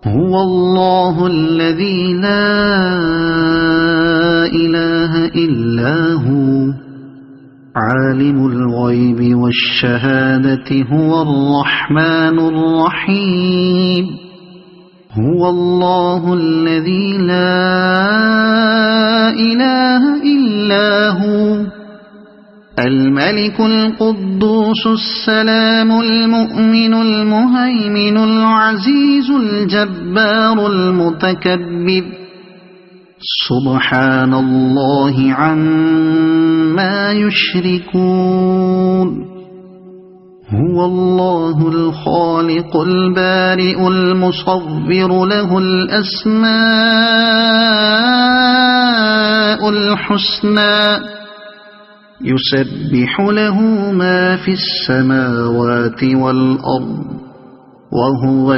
هو الله الذي لا إله إلا هو عالم الغيب والشهادة هو الرحمن الرحيم هو الله الذي لا إله إلا هو الملك القدوس السلام المؤمن المهيمن العزيز الجبار المتكبر سبحان الله عما يشركون هو الله الخالق البارئ المصور له الأسماء الحسنى يسبح له ما في السماوات والأرض وهو